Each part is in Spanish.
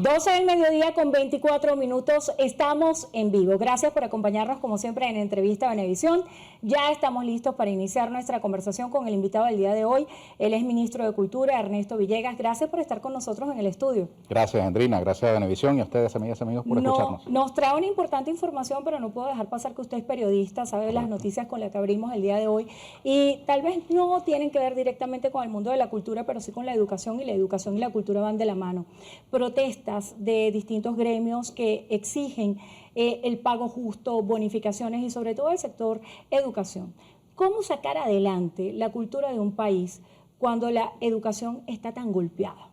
12 del mediodía con 24 minutos, estamos en vivo. Gracias por acompañarnos como siempre en Entrevista Venevisión. Ya estamos listos para iniciar nuestra conversación con el invitado del día de hoy. Él es ministro de Cultura, Ernesto Villegas. Gracias por estar con nosotros en el estudio. Gracias, Andrina. Gracias a Venevisión y a ustedes, amigas y amigos, por escucharnos. Nos trae una importante información, pero no puedo dejar pasar que usted es periodista, sabe las noticias con las que abrimos el día de hoy y tal vez no tienen que ver directamente con el mundo de la cultura, pero sí con la educación, y la educación y la cultura van de la mano. Protestas de distintos gremios que exigen el pago justo, bonificaciones y sobre todo el sector educación. ¿Cómo sacar adelante la cultura de un país cuando la educación está tan golpeada?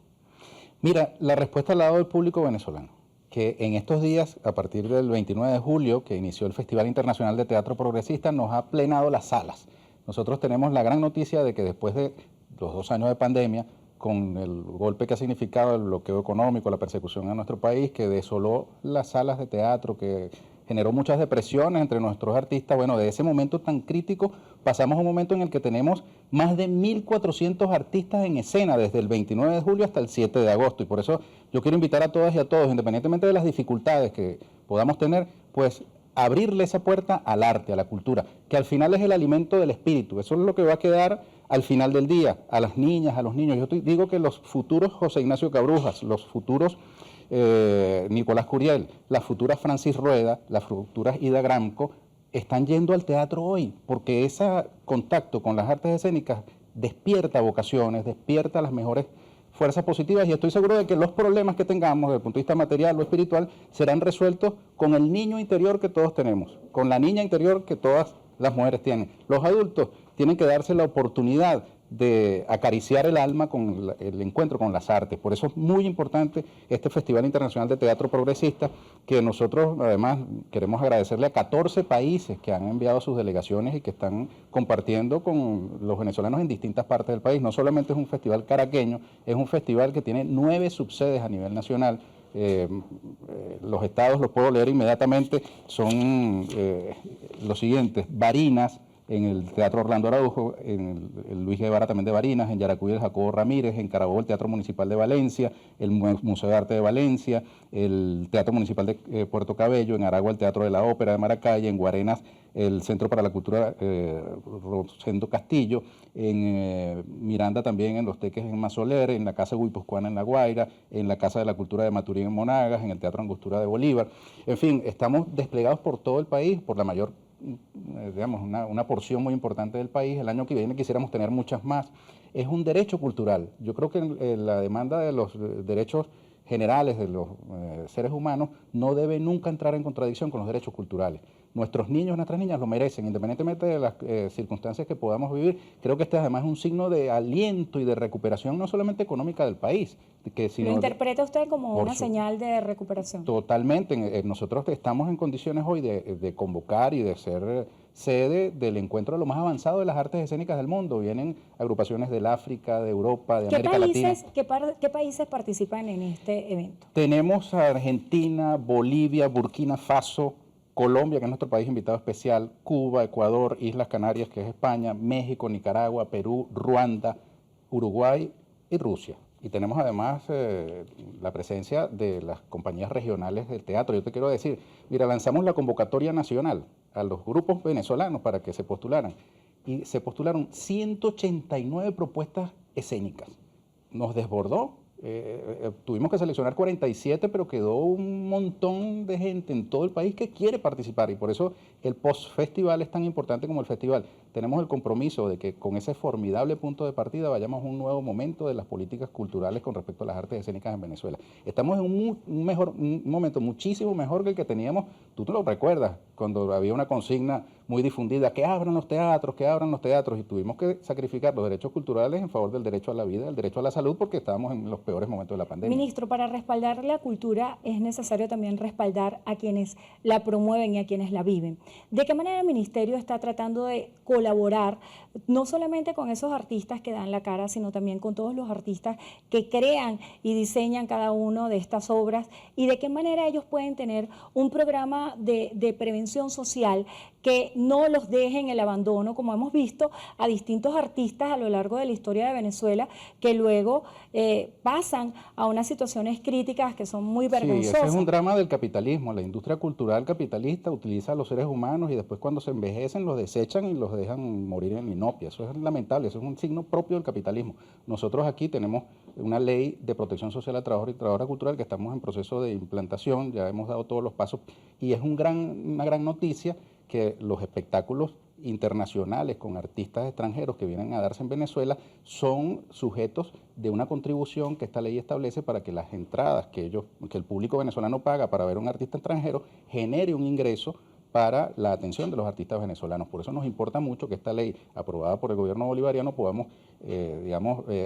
Mira, la respuesta al lado del público venezolano, que en estos días, a partir del 29 de julio, que inició el Festival Internacional de Teatro Progresista, nos ha plenado las salas. Nosotros tenemos la gran noticia de que después de los 2 años de pandemia, con el golpe que ha significado el bloqueo económico, la persecución a nuestro país, que desoló las salas de teatro, que generó muchas depresiones entre nuestros artistas. Bueno, de ese momento tan crítico pasamos a un momento en el que tenemos más de 1.400 artistas en escena desde el 29 de julio hasta el 7 de agosto. Y por eso yo quiero invitar a todas y a todos, independientemente de las dificultades que podamos tener, pues abrirle esa puerta al arte, a la cultura, que al final es el alimento del espíritu. Eso es lo que va a quedar al final del día, a las niñas, a los niños. Yo digo que los futuros José Ignacio Cabrujas, los futuros Nicolás Curiel, las futuras Francis Rueda, las futuras Ida Gramco, están yendo al teatro hoy, porque ese contacto con las artes escénicas despierta vocaciones, despierta las mejores fuerzas positivas, y estoy seguro de que los problemas que tengamos desde el punto de vista material o espiritual serán resueltos con el niño interior que todos tenemos, con la niña interior que todas las mujeres tienen. Los adultos tienen que darse la oportunidad de acariciar el alma con el encuentro con las artes. Por eso es muy importante este Festival Internacional de Teatro Progresista, que nosotros además queremos agradecerle a 14 países que han enviado sus delegaciones y que están compartiendo con los venezolanos en distintas partes del país. No solamente es un festival caraqueño, es un festival que tiene 9 subsedes a nivel nacional. Los estados, los puedo leer inmediatamente, son los siguientes: Barinas, en el Teatro Orlando Araujo, en el Luis Guevara también de Barinas, en Yaracuy el Jacobo Ramírez, en Carabobo el Teatro Municipal de Valencia, el Museo de Arte de Valencia, el Teatro Municipal de Puerto Cabello, en Aragua el Teatro de la Ópera de Maracay, en Guarenas el Centro para la Cultura Rosendo Castillo, en Miranda también en Los Teques en Mazoler, en la Casa Guipuzcoana en La Guaira, en la Casa de la Cultura de Maturín en Monagas, en el Teatro Angostura de Bolívar. En fin, estamos desplegados por todo el país, por la mayor digamos, una porción muy importante del país. El año que viene quisiéramos tener muchas más. Es un derecho cultural. Yo creo que la demanda de los derechos generales de los seres humanos no debe nunca entrar en contradicción con los derechos culturales. Nuestros niños, nuestras niñas lo merecen, independientemente de las circunstancias que podamos vivir. Creo que este además es un signo de aliento y de recuperación, no solamente económica del país. ¿Lo interpreta usted como una señal de recuperación? Totalmente. Nosotros estamos en condiciones hoy de convocar y de ser sede del encuentro de lo más avanzado de las artes escénicas del mundo. Vienen agrupaciones del África, de Europa, de América Latina. ¿Qué países participan en este evento? Tenemos a Argentina, Bolivia, Burkina Faso, Colombia, que es nuestro país invitado especial, Cuba, Ecuador, Islas Canarias, que es España, México, Nicaragua, Perú, Ruanda, Uruguay y Rusia. Y tenemos además la presencia de las compañías regionales del teatro. Yo te quiero decir, mira, lanzamos la convocatoria nacional a los grupos venezolanos para que se postularan. Y se postularon 189 propuestas escénicas. Nos desbordó. Tuvimos que seleccionar 47, pero quedó un montón de gente en todo el país que quiere participar, y por eso el post-festival es tan importante como el festival. Tenemos el compromiso de que con ese formidable punto de partida vayamos a un nuevo momento de las políticas culturales con respecto a las artes escénicas en Venezuela. Estamos en un momento muchísimo mejor que el que teníamos. Tú te lo recuerdas, cuando había una consigna muy difundida, que abran los teatros, y tuvimos que sacrificar los derechos culturales en favor del derecho a la vida, el derecho a la salud, porque estábamos en los peores momentos de la pandemia. Ministro, para respaldar la cultura es necesario también respaldar a quienes la promueven y a quienes la viven. ¿De qué manera el Ministerio está tratando de colaborar colaborar no solamente con esos artistas que dan la cara, sino también con todos los artistas que crean y diseñan cada uno de estas obras y de qué manera ellos pueden tener un programa de prevención social que no los deje en el abandono, como hemos visto a distintos artistas a lo largo de la historia de Venezuela, que luego pasan a unas situaciones críticas que son muy vergonzosas. Sí, ese es un drama del capitalismo. La industria cultural capitalista utiliza a los seres humanos y después cuando se envejecen los desechan y los dejan morir en inopia. Eso es lamentable, eso es un signo propio del capitalismo. Nosotros aquí tenemos una ley de protección social a trabajadores y trabajadoras culturales que estamos en proceso de implantación, ya hemos dado todos los pasos y es una gran noticia que los espectáculos internacionales con artistas extranjeros que vienen a darse en Venezuela son sujetos de una contribución que esta ley establece para que las entradas que el público venezolano paga para ver a un artista extranjero genere un ingreso para la atención de los artistas venezolanos. Por eso nos importa mucho que esta ley aprobada por el gobierno bolivariano podamos,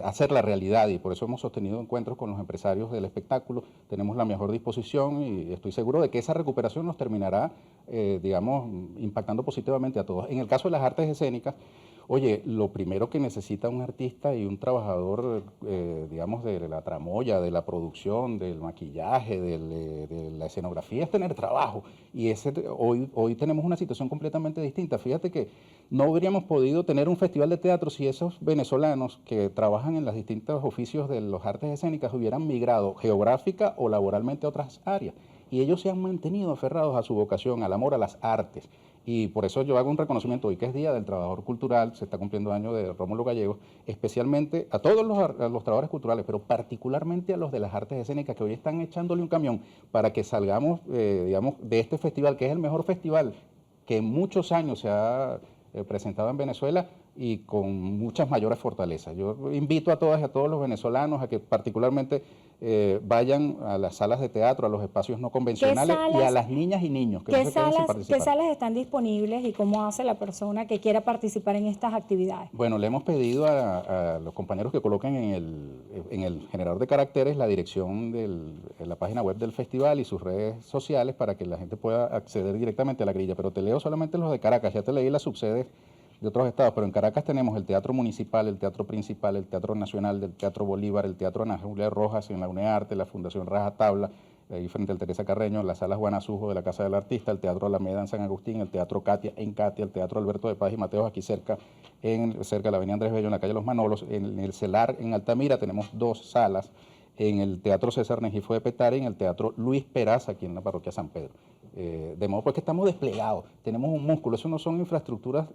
hacerla realidad y por eso hemos sostenido encuentros con los empresarios del espectáculo. Tenemos la mejor disposición y estoy seguro de que esa recuperación nos terminará, impactando positivamente a todos. En el caso de las artes escénicas, oye, lo primero que necesita un artista y un trabajador, de la tramoya, de la producción, del maquillaje, de la escenografía, es tener trabajo. Y hoy tenemos una situación completamente distinta. Fíjate que no habríamos podido tener un festival de teatro si esos venezolanos que trabajan en los distintos oficios de las artes escénicas hubieran migrado geográfica o laboralmente a otras áreas. Y ellos se han mantenido aferrados a su vocación, al amor a las artes. Y por eso yo hago un reconocimiento hoy que es Día del Trabajador Cultural, se está cumpliendo año de Rómulo Gallegos, especialmente a todos los trabajadores culturales, pero particularmente a los de las artes escénicas que hoy están echándole un camión para que salgamos, de este festival, que es el mejor festival que en muchos años se ha presentado en Venezuela y con muchas mayores fortalezas. Yo invito a todas y a todos los venezolanos a que particularmente vayan a las salas de teatro, a los espacios no convencionales y a las niñas y niños que no se queden sin participar. ¿Qué salas están disponibles y cómo hace la persona que quiera participar en estas actividades? Bueno, le hemos pedido a los compañeros que coloquen en el generador de caracteres la dirección de la página web del festival y sus redes sociales para que la gente pueda acceder directamente a la grilla, pero te leo solamente los de Caracas, ya te leí las subsedes de otros estados, pero en Caracas tenemos el Teatro Municipal, el Teatro Principal, el Teatro Nacional, del Teatro Bolívar, el Teatro Ana Julia Rojas en la UNEARTE, la Fundación Raja Tabla, ahí frente al Teresa Carreño, la Sala Juan Asujo de la Casa del Artista, el Teatro Alameda en San Agustín, el Teatro Katia en Katia, el Teatro Alberto de Paz y Mateos aquí cerca de la Avenida Andrés Bello, en la calle Los Manolos, en el CELAR en Altamira tenemos 2 salas, en el Teatro César Negifo de Petare y en el Teatro Luis Peraza aquí en la Parroquia San Pedro. De modo pues que estamos desplegados, tenemos un músculo, eso no son infraestructuras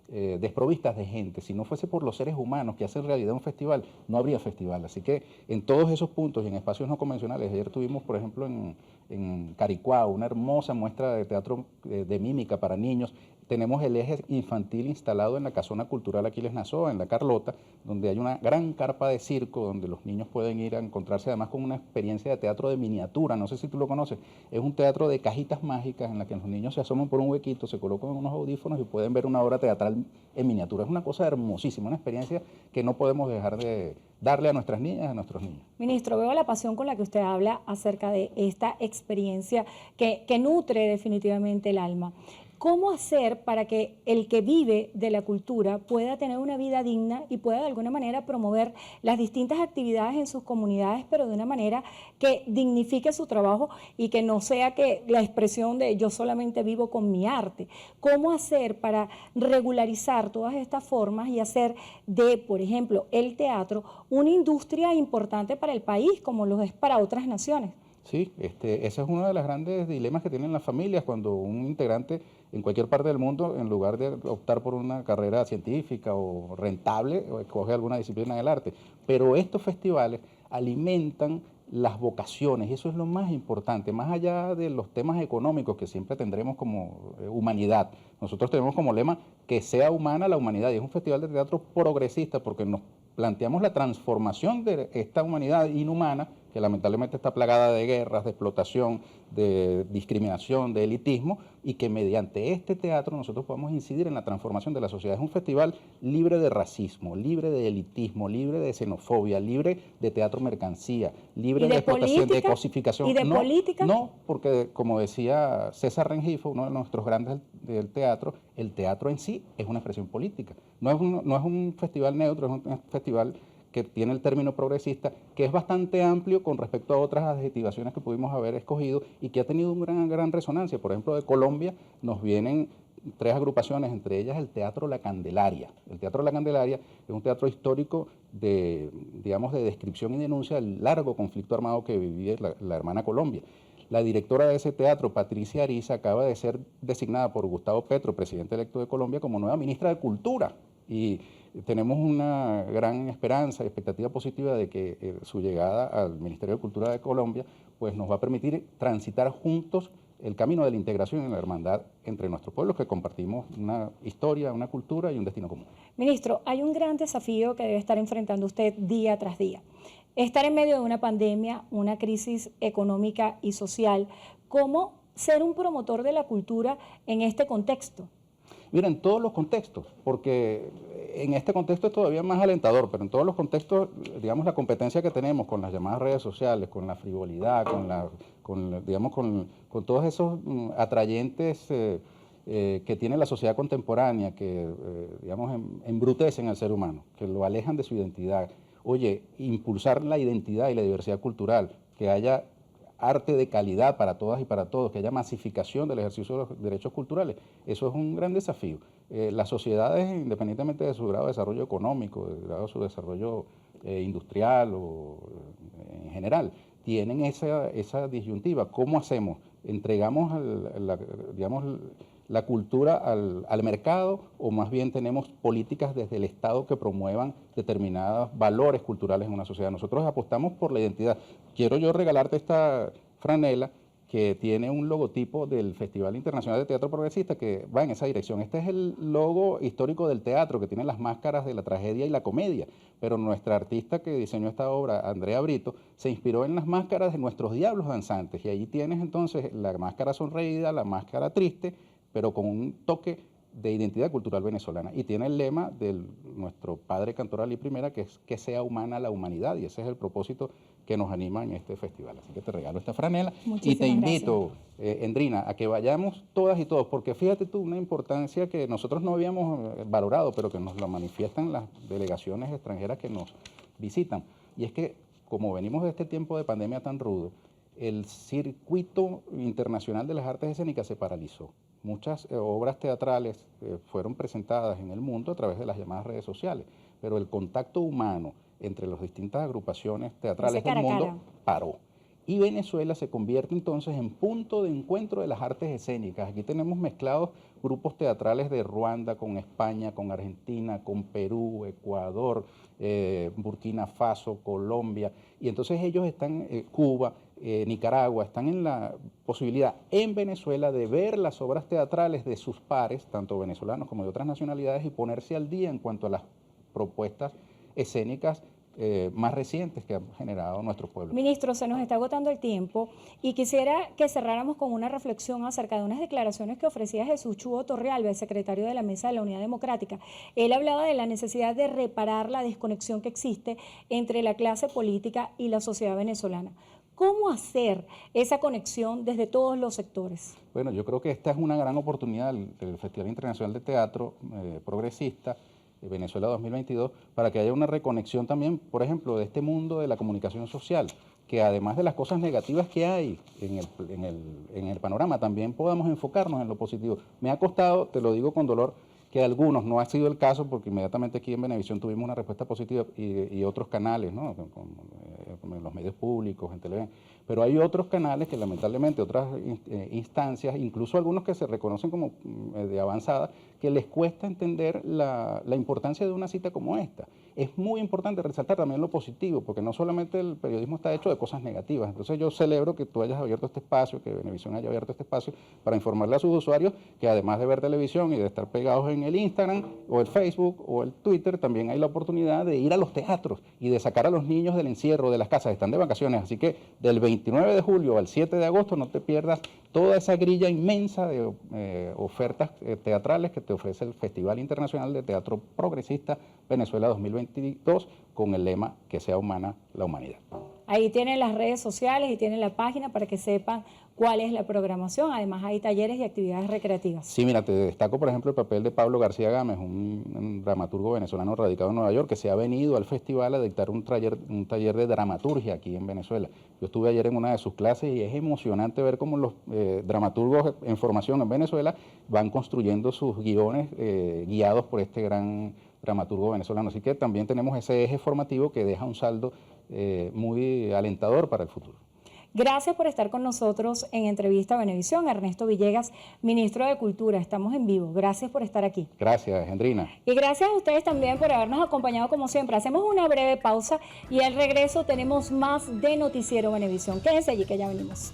desprovistas de gente. Si no fuese por los seres humanos que hacen realidad un festival, no habría festival. Así que en todos esos puntos y en espacios no convencionales, ayer tuvimos, por ejemplo, en Caricuao, una hermosa muestra de teatro de mímica para niños. Tenemos el eje infantil instalado en la Casona Cultural Aquiles Nazoa, en La Carlota, donde hay una gran carpa de circo donde los niños pueden ir a encontrarse además con una experiencia de teatro de miniatura, no sé si tú lo conoces, es un teatro de cajitas mágicas en la que los niños se asoman por un huequito, se colocan unos audífonos y pueden ver una obra teatral en miniatura. Es una cosa hermosísima, una experiencia que no podemos dejar de darle a nuestras niñas y a nuestros niños. Ministro, veo la pasión con la que usted habla acerca de esta experiencia que nutre definitivamente el alma. ¿Cómo hacer para que el que vive de la cultura pueda tener una vida digna y pueda de alguna manera promover las distintas actividades en sus comunidades, pero de una manera que dignifique su trabajo y que no sea que la expresión de yo solamente vivo con mi arte? ¿Cómo hacer para regularizar todas estas formas y hacer de, por ejemplo, el teatro una industria importante para el país como lo es para otras naciones? Sí, ese es uno de los grandes dilemas que tienen las familias cuando un integrante en cualquier parte del mundo, en lugar de optar por una carrera científica o rentable, o escoge alguna disciplina del arte. Pero estos festivales alimentan las vocaciones y eso es lo más importante, más allá de los temas económicos que siempre tendremos como humanidad. Nosotros tenemos como lema que sea humana la humanidad y es un festival de teatro progresista porque nos planteamos la transformación de esta humanidad inhumana que lamentablemente está plagada de guerras, de explotación, de discriminación, de elitismo, y que mediante este teatro nosotros podamos incidir en la transformación de la sociedad. Es un festival libre de racismo, libre de elitismo, libre de xenofobia, libre de teatro mercancía, libre de explotación, de cosificación. ¿Y de política? No, porque como decía César Rengifo, uno de nuestros grandes del teatro, el teatro en sí es una expresión política. No es un festival neutro, es un festival que tiene el término progresista, que es bastante amplio con respecto a otras adjetivaciones que pudimos haber escogido y que ha tenido una gran resonancia. Por ejemplo, de Colombia nos vienen 3 agrupaciones, entre ellas el Teatro La Candelaria. El Teatro La Candelaria es un teatro histórico de, digamos, de descripción y denuncia del largo conflicto armado que vivía la hermana Colombia. La directora de ese teatro, Patricia Ariza, acaba de ser designada por Gustavo Petro, presidente electo de Colombia, como nueva ministra de Cultura. Y tenemos una gran esperanza y expectativa positiva de que su llegada al Ministerio de Cultura de Colombia pues nos va a permitir transitar juntos el camino de la integración y la hermandad entre nuestros pueblos, que compartimos una historia, una cultura y un destino común. Ministro, hay un gran desafío que debe estar enfrentando usted día tras día. Estar en medio de una pandemia, una crisis económica y social. ¿Cómo ser un promotor de la cultura en este contexto? Mira, en todos los contextos, porque en este contexto es todavía más alentador, pero en todos los contextos, digamos, la competencia que tenemos con las llamadas redes sociales, con la frivolidad, con todos esos atrayentes que tiene la sociedad contemporánea, que, digamos, embrutecen al ser humano, que lo alejan de su identidad. Oye, impulsar la identidad y la diversidad cultural, que haya arte de calidad para todas y para todos, que haya masificación del ejercicio de los derechos culturales, eso es un gran desafío. Las sociedades, independientemente de su grado de desarrollo económico, de grado de su desarrollo industrial o en general, tienen esa disyuntiva. ¿Cómo hacemos? ¿Entregamos la cultura al mercado o más bien tenemos políticas desde el Estado que promuevan determinados valores culturales en una sociedad? Nosotros apostamos por la identidad. Quiero yo regalarte esta franela que tiene un logotipo del Festival Internacional de Teatro Progresista que va en esa dirección. Este es el logo histórico del teatro, que tiene las máscaras de la tragedia y la comedia, pero nuestra artista que diseñó esta obra, Andrea Brito, se inspiró en las máscaras de nuestros diablos danzantes, y allí tienes entonces la máscara sonreída, la máscara triste, pero con un toque de identidad cultural venezolana. Y tiene el lema de nuestro padre cantor Ali Primera, que es que sea humana la humanidad, y ese es el propósito que nos anima en este festival. Así que te regalo esta franela. Muchísimas y te invito, Endrina, a que vayamos todas y todos, porque fíjate tú, una importancia que nosotros no habíamos valorado, pero que nos lo manifiestan las delegaciones extranjeras que nos visitan. Y es que, como venimos de este tiempo de pandemia tan rudo, el circuito internacional de las artes escénicas se paralizó. Muchas obras teatrales fueron presentadas en el mundo a través de las llamadas redes sociales, pero el contacto humano entre las distintas agrupaciones teatrales del mundo paró. Y Venezuela se convierte entonces en punto de encuentro de las artes escénicas. Aquí tenemos mezclados grupos teatrales de Ruanda con España, con Argentina, con Perú, Ecuador, Burkina Faso, Colombia, y entonces ellos están, Cuba, Nicaragua, están en la posibilidad en Venezuela de ver las obras teatrales de sus pares, tanto venezolanos como de otras nacionalidades, y ponerse al día en cuanto a las propuestas escénicas más recientes que ha generado nuestro pueblo. Ministro, se nos está agotando el tiempo y quisiera que cerráramos con una reflexión acerca de unas declaraciones que ofrecía Jesús Chuo Torrealba, el secretario de la Mesa de la Unidad Democrática. Él hablaba de la necesidad de reparar la desconexión que existe entre la clase política y la sociedad venezolana. ¿Cómo hacer esa conexión desde todos los sectores? Bueno, yo creo que esta es una gran oportunidad del Festival Internacional de Teatro Progresista Venezuela 2022, para que haya una reconexión también, por ejemplo, de este mundo de la comunicación social, que además de las cosas negativas que hay en el panorama, también podamos enfocarnos en lo positivo. Me ha costado, te lo digo con dolor, que algunos, no ha sido el caso, porque inmediatamente aquí en Venevisión tuvimos una respuesta positiva y otros canales, ¿no? Como en los medios públicos, en televisión, pero hay otros canales que lamentablemente, otras instancias, incluso algunos que se reconocen como de avanzada, que les cuesta entender la importancia de una cita como esta. Es muy importante resaltar también lo positivo, porque no solamente el periodismo está hecho de cosas negativas. Entonces yo celebro que tú hayas abierto este espacio, que Venevisión haya abierto este espacio para informarle a sus usuarios que además de ver televisión y de estar pegados en el Instagram o el Facebook o el Twitter, también hay la oportunidad de ir a los teatros y de sacar a los niños del encierro, de las casas, están de vacaciones, así que del 29 de julio al 7 de agosto no te pierdas toda esa grilla inmensa de ofertas teatrales que te ofrece el Festival Internacional de Teatro Progresista Venezuela 2022 con el lema Que sea humana la humanidad. Ahí tienen las redes sociales y tienen la página para que sepan cuál es la programación. Además hay talleres y actividades recreativas. Sí, mira, te destaco por ejemplo el papel de Pablo García Gámez, un dramaturgo venezolano radicado en Nueva York, que se ha venido al festival a dictar un taller de dramaturgia aquí en Venezuela. Yo estuve ayer en una de sus clases y es emocionante ver cómo los dramaturgos en formación en Venezuela van construyendo sus guiones guiados por este gran dramaturgo venezolano. Así que también tenemos ese eje formativo que deja un saldo muy alentador para el futuro. Gracias por estar con nosotros en Entrevista a Venevisión. Ernesto Villegas, ministro de Cultura. Estamos en vivo. Gracias por estar aquí. Gracias, Gendrina. Y gracias a ustedes también por habernos acompañado como siempre. Hacemos una breve pausa y al regreso tenemos más de Noticiero Venevisión. Quédense allí que ya venimos.